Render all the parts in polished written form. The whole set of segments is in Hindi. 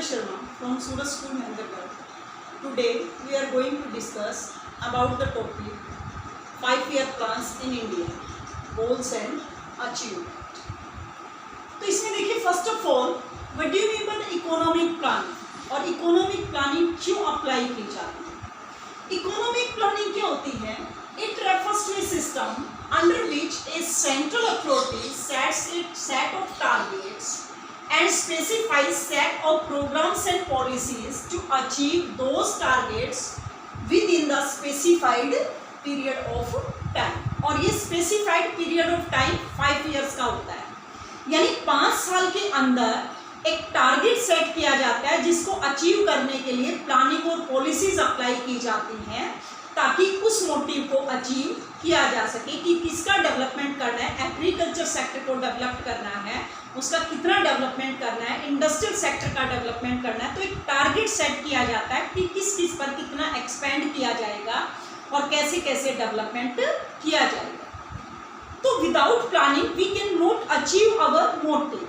Sanjay Sharma from Surat School, Mahendragarh. Today we are going to discuss about the topic 5-year plans in India, goals and achievement. तो इसमें देखिए first of all what do you mean by economic planning और इकोनॉमिक प्लानिंग क्यों अप्लाई की जाती है. इकोनॉमिक प्लानिंग क्या होती है? It refers to a system under which a central authority sets it set of targets and specifies set of programs and policies to achieve those targets within the specified period of time. और ये specified period of time 5 years का होता है, यानी 5 साल के अंदर एक टारगेट सेट किया जाता है जिसको अचीव करने के लिए प्लानिंग और पॉलिसीज अप्लाई की जाती हैं ताकि उस मोटिव को अचीव किया जा सके कि किसका डेवलपमेंट करना है. एग्रीकल्चर सेक्टर को डेवलप करना है, उसका कितना डेवलपमेंट करना है, इंडस्ट्रियल सेक्टर का डेवलपमेंट करना है. तो एक टारगेट सेट किया जाता है कि किस किस पर कितना एक्सपेंड किया जाएगा और कैसे कैसे डेवलपमेंट किया जाएगा. तो without planning we can not achieve our motive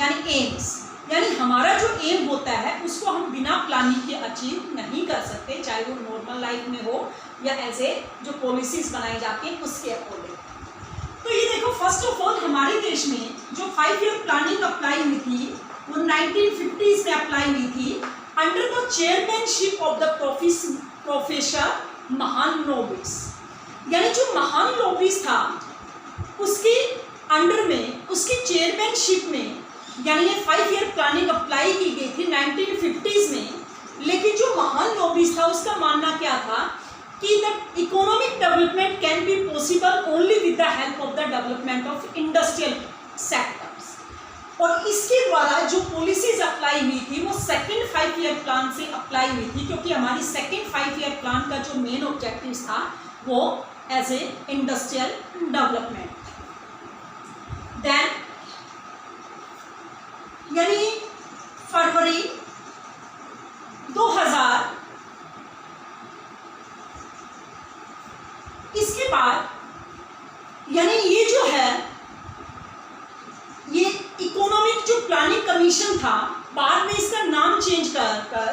यानी एम्स, यानी हमारा जो एम होता है उसको हम बिना प्लानिंग के अचीव नहीं कर सकते, चाहे वो नॉर्मल लाइफ में हो या ऐसे जो पॉलिसीज बनाई जाती हैं उसके अकॉर्डिंग. तो ये देखो फर्स्ट ऑफ ऑल हमारे देश में जो 5-year प्लानिंग अप्लाई हुई थी वो 1950s में अप्लाई हुई थी under the chairmanship of the professor Mahalanobis. यानी जो महालनोबिस था उसके अंडर में, उसकी चेयरमैनशिप में, यानी ये 5-year प्लानिंग अप्लाई की गई थी 1950s में. लेकिन जो महालनोबिस था उसका मानना क्या था कि the economic development can be possible only with the help of the development of industrial sectors. और इसके द्वारा जो पॉलिसीज अप्लाई हुई थी वो सेकेंड 5-year प्लान से अप्लाई हुई थी, क्योंकि हमारी सेकेंड 5-year प्लान का जो मेन ऑब्जेक्टिव था वो as a industrial development. Then यानी फरवरी 2000 इसके बाद यानी ये जो है ये इकोनॉमिक जो प्लानिंग कमीशन था बाद में इसका नाम चेंज कर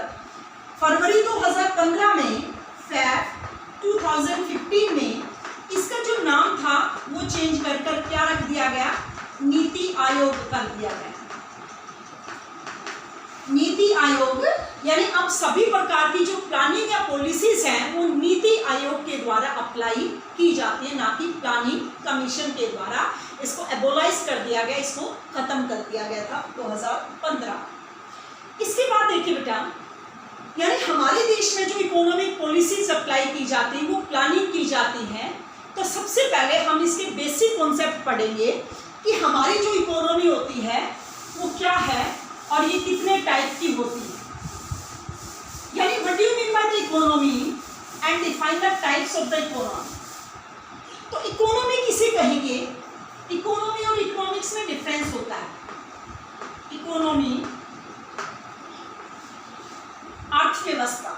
फरवरी 2015 में फैब 2015 में इसका जो नाम था वो चेंज कर क्या रख दिया गया, नीति आयोग कर दिया गया. नीति आयोग यानी अब सभी प्रकार की जो प्लानिंग या पॉलिसीज हैं वो नीति आयोग के द्वारा अप्लाई की जाती है, ना कि प्लानिंग कमीशन के द्वारा. इसको एबोलाइज कर दिया गया, इसको खत्म कर दिया गया था 2015. इसके बाद देखिए बेटा, यानी हमारे देश में जो इकोनॉमिक पॉलिसीज अप्लाई की जाती है वो प्लानिंग की जाती है. तो सबसे पहले हम इसके बेसिक कॉन्सेप्ट पढ़ेंगे कि हमारी जो इकोनॉमी होती है वो क्या है और ये कितने टाइप की होती है. यानी what do you mean by the economy and define the types of the economy. तो इकोनॉमी किसे कहेंगे? इकोनॉमी और इकोनॉमिक्स में डिफरेंस होता है. इकोनॉमी अर्थव्यवस्था,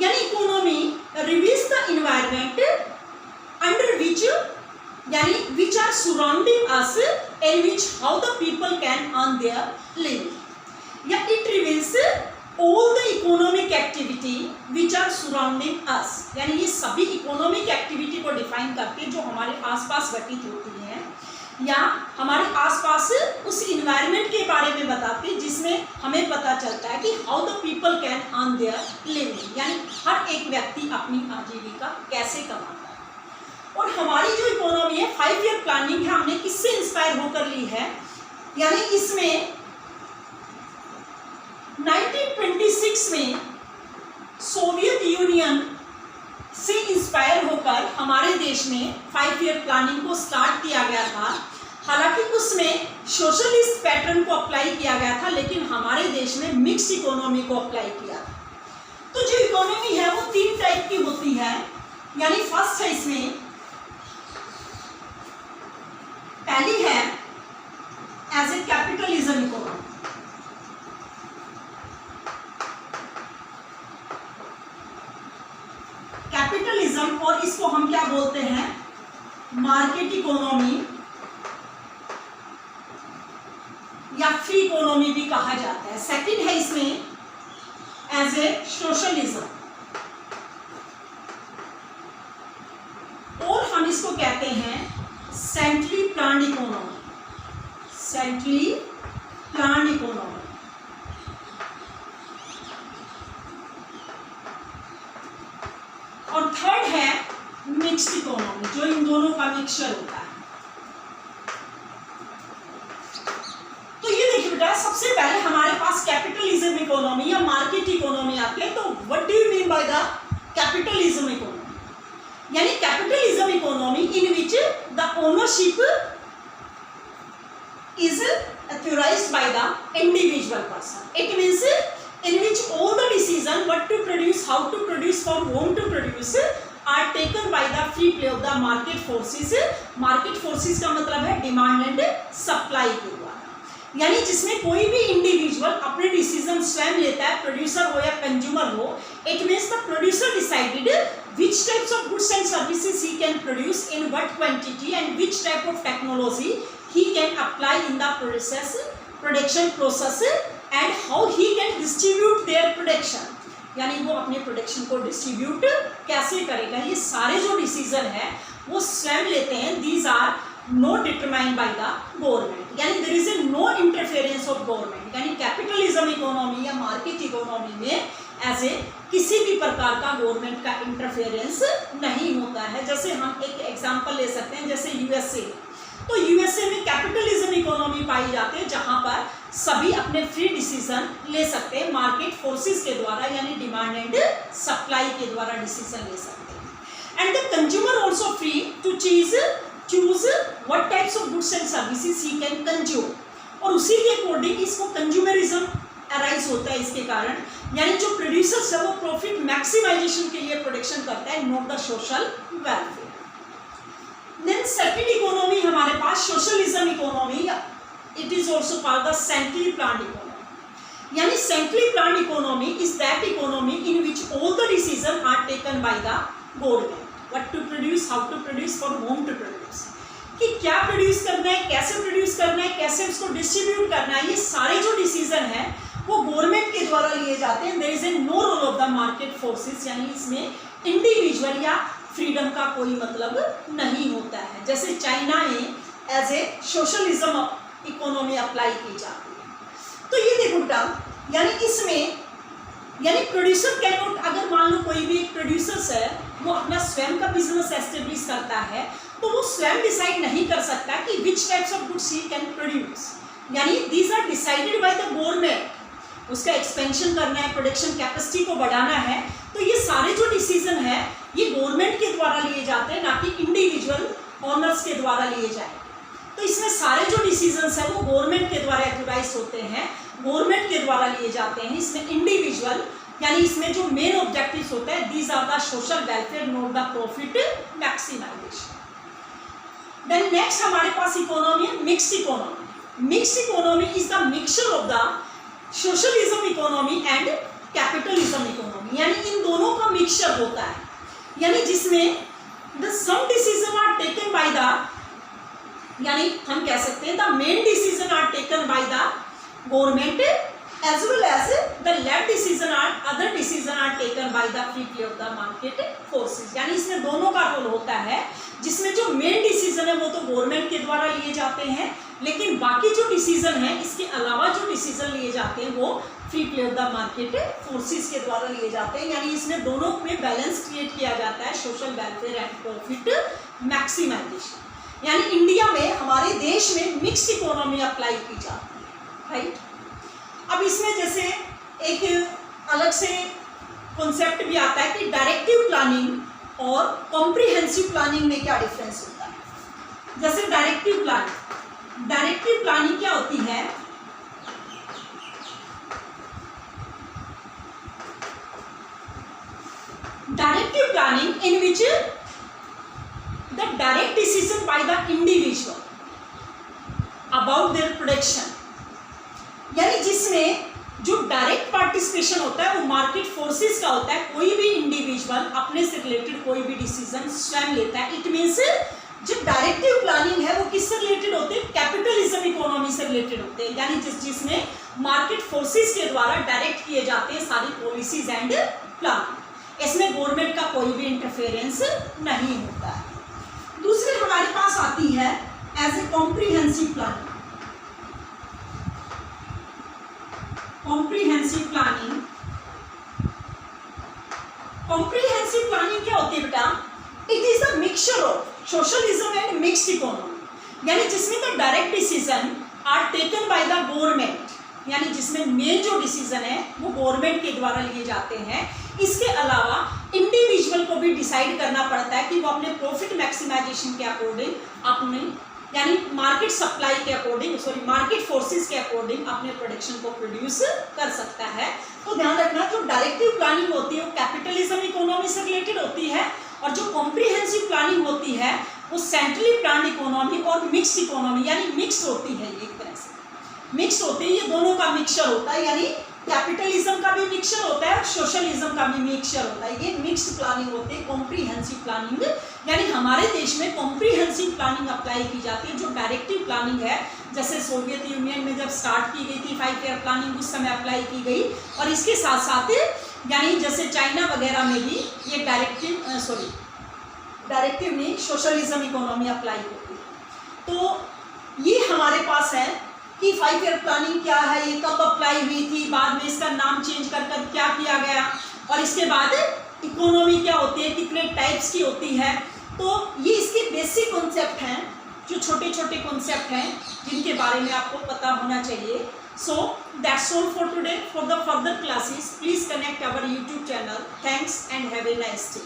यानी economy reveals the environment under which यानी which are surrounding us in which how the people can earn their living. या it reveals all the economic activity which are surrounding us. यानी ये सभी इकोनॉमिक एक्टिविटी को डिफाइन करती है जो हमारे आसपास घटित होती है या हमारे आसपास उस इन्वायरमेंट के बारे में बताती है जिसमें हमें पता चलता है कि how the people can earn their living, यानी हर एक व्यक्ति अपनी आजीविका कैसे कमाता है. और हमारी जो इकोनॉमी है 5-year प्लानिंग है हमने किससे इंस्पायर होकर ली है, यानी इसमें 1926 में सोवियत यूनियन से इंस्पायर होकर हमारे देश में 5-year प्लानिंग को स्टार्ट किया गया था. हालांकि उसमें सोशलिस्ट पैटर्न को अप्लाई किया गया था लेकिन हमारे देश में मिक्स इकोनॉमी को अप्लाई किया था. तो जो इकोनॉमी है वो 3 टाइप की होती है. यानी फर्स्ट है इसमें पहली है as a capitalism economy. Capitalism और इसको हम क्या बोलते हैं, मार्केट इकोनॉमी या फ्री इकोनॉमी इकोनॉमी भी कहा जाता है। सेकंड है इसमें एज ए सोशलिज्म, और हम इसको कहते हैं centrally planned economy, centrally planned economy. और थर्ड है मिक्स्ड इकोनॉमी, जो इन दोनों का मिक्सचर होता है। तो ये देखिए बेटा, सबसे पहले हमारे पास कैपिटलिज्म इकोनॉमी या मार्केट इकोनॉमी आती है। तो what do you mean by the capitalism economy? यानी capitalism economy in which the ownership is authorized by the individual person. It means in which all the decision what to produce, how to produce, for whom to produce are taken by the free play of the market forces. Market forces का मतलब है डिमांड एंड सप्लाई के द्वारा, यानी जिसमें कोई भी इंडिविजुअल अपने डिसीजन स्वयं लेता है, प्रोड्यूसर हो या कंज्यूमर हो। It means the producer decided which types of goods and services he can produce in what quantity and which type of technology he can apply in the production process and how he can distribute their production, यानी वो अपने प्रोडक्शन को डिस्ट्रीब्यूट कैसे करेगा, ये सारे जो डिसीजन है वो स्वयं लेते हैं। These are not determined by the government, यानी there is a no interference of government. यानी कैपिटलिज्म इकोनॉमी या मार्केट इकोनॉमी में ऐसे किसी भी प्रकार का गवर्नमेंट का इंटरफेरेंस नहीं होता है। जैसे हम एक एग्जांपल ले सकते हैं, जैसे यूएसए। तो यूएसए में कैपिटलिज्म इकोनॉमी पाई जाती है, जहां पर सभी अपने फ्री डिसीजन ले सकते हैं मार्केट फोर्सेस के द्वारा, यानी डिमांड एंड सप्लाई के द्वारा डिसीजन ले सकते हैं। And the consumer also free to choose what types of goods and services he can consume, और उसी के अकॉर्डिंग इसको कंज्यूमरिज्म अराइज होता है इसके कारण, यानी जो प्रोड्यूसर्स है वो प्रॉफिट मैक्सिमाइजेशन के लिए प्रोडक्शन करता है, not the social welfare. Then second economy हमारे पास socialism economy, it is also called the centrally planned economy. यानी centrally planned economy is that economy in which all the decision are taken by the government, what to produce, how to produce, for whom to produce, कि क्या प्रोड्यूस करना है, कैसे प्रोड्यूस करना है, कैसे उसको डिस्ट्रीब्यूट करना है, ये सारे जो डिसीजन है वो गवर्नमेंट के द्वारा लिए जाते हैं। There is a no role of the market forces, यानी इसमें इंडिविजुअल या फ्रीडम का कोई मतलब नहीं होता है। जैसे चाइना में as a socialism economy apply की जाती है। तो ये देखो बेटा, यानी इसमें यानी प्रोड्यूसर कैन नॉट, अगर मान लो कोई भी एक प्रोड्यूसर्स है वो अपना स्वयं का बिजनेस एस्टेब्लिश करता है, तो वो स्वयं डिसाइड नहीं कर सकता कि which types of goods he can produce, यानी these are decided by the government. उसका एक्सपेंशन करना है, प्रोडक्शन कैपेसिटी को बढ़ाना है, तो ये सारे जो डिसीजन है ये गवर्नमेंट के द्वारा लिए जाते हैं, ना कि इंडिविजुअल ऑनर्स के द्वारा लिए जाए। तो इसमें सारे जो डिसीजंस हैं वो गवर्नमेंट के द्वारा ऑथराइज होते हैं, गवर्नमेंट के द्वारा लिए जाते हैं। इसमें इंडिविजुअल, यानी इसमें जो मेन ऑब्जेक्टिव्स होते हैं, these are the social welfare, not the profit maximisation. Then next हमारे पास इकोनॉमी है mixed economy. Mixed economy is the mixture of the socialism economy and capitalism economy, यानी इन दोनों का मिक्सचर होता है, यानी जिसमें the some decision are taken by the, यानी हम कह सकते हैं the main decision are taken by the government as well as the left decision or other decision are taken by the free play of the market forces, यानी इसमें दोनों का रोल होता है, जिसमें जो मेन डिसीजन है वो तो गवर्नमेंट के द्वारा लिए जाते हैं, लेकिन बाकी जो डिसीजन है, इसके अलावा जो डिसीजन लिए जाते हैं वो free play of the market forces के द्वारा लिए जाते हैं। यानी इसमें दोनों में बैलेंस क्रिएट किया जाता है, social welfare and profit maximisation. यानी इंडिया में, हमारे देश में मिक्स्ड इकोनॉमी अप्लाई की जाती है, राइट। अब इसमें जैसे एक अलग से कॉन्सेप्ट भी आता है कि डायरेक्टिव प्लानिंग और कॉम्प्रिहेंसिव प्लानिंग में क्या डिफरेंस होता है। जैसे डायरेक्टिव प्लानिंग क्या होती है, directive planning in which the direct decision by the individual about their production, यानी जिसमें जो डायरेक्ट पार्टिसिपेशन होता है वो मार्केट फोर्सेस का होता है। कोई भी इंडिविजुअल अपने से रिलेटेड कोई भी डिसीजन स्वयं लेता है। इट मीन्स जो डायरेक्टिव प्लानिंग है वो किससे रिलेटेड होते हैं, कैपिटलिज्म इकोनॉमी से रिलेटेड होते हैं, यानी जिसमें मार्केट फोर्सेस के द्वारा डायरेक्ट किए जाते हैं सारी पॉलिसीज एंड प्लान। इसमें गवर्नमेंट का कोई भी इंटरफेरेंस नहीं होता है। दूसरी हमारे पास आती है as a comprehensive planning. Comprehensive planning, comprehensive planning क्या होती है बेटा? It is the mixture of socialism and mixed economy, यानी जिसमें तो direct decision are taken by the government, यानी जिसमें मेन जो डिसीजन है वो गवर्नमेंट के द्वारा लिए जाते हैं। इसके अलावा इंडिविजुअल को भी डिसाइड करना पड़ता है कि वो अपने प्रॉफिट मैक्सिमाइजेशन के अकॉर्डिंग अपने, यानी मार्केट सप्लाई के अकॉर्डिंग, सॉरी मार्केट फोर्सेस के अकॉर्डिंग अपने प्रोडक्शन को प्रोड्यूस कर सकता है। तो ध्यान रखना, जो डायरेक्टिव प्लानिंग होती है वो कैपिटलिज्म इकोनॉमी से रिलेटेड होती है, और जो कॉम्प्रिहेंसिव प्लानिंग होती है वो सेंट्रली प्लान्ड इकोनॉमी और मिक्स्ड इकोनॉमी, यानी मिक्स होती है, एक तरह से मिक्स होते हैं, ये दोनों का मिक्सचर होता है, यानी कैपिटलिज्म का भी मिक्सचर होता है और सोशलिज्म का भी मिक्सचर होता है। ये मिक्स्ड प्लानिंग होती है, कॉम्प्रिहेंसिव प्लानिंग, यानी हमारे देश में कॉम्प्रिहेंसिव प्लानिंग अप्लाई की जाती है। जो डायरेक्टिव प्लानिंग है, जैसे सोवियत यूनियन में जब स्टार्ट की गई थी 5 ईयर प्लानिंग, उस समय अप्लाई की गई, और इसके साथ साथ यानी जैसे चाइना वगैरह में भी ये डायरेक्टिव नहीं, सोशलिज्म इकोनॉमी अप्लाई होती है। तो ये हमारे पास है कि 5 ईयर प्लानिंग क्या है, ये कब अप्लाई हुई थी, बाद में इसका नाम चेंज कर क्या किया गया, और इसके बाद इकोनॉमी क्या होती है, कितने टाइप्स की होती है। तो ये इसके बेसिक कॉन्सेप्ट हैं, जो छोटे छोटे कॉन्सेप्ट हैं जिनके बारे में आपको पता होना चाहिए। So that's all for today. For the further classes please connect our YouTube channel. Thanks and have a nice day.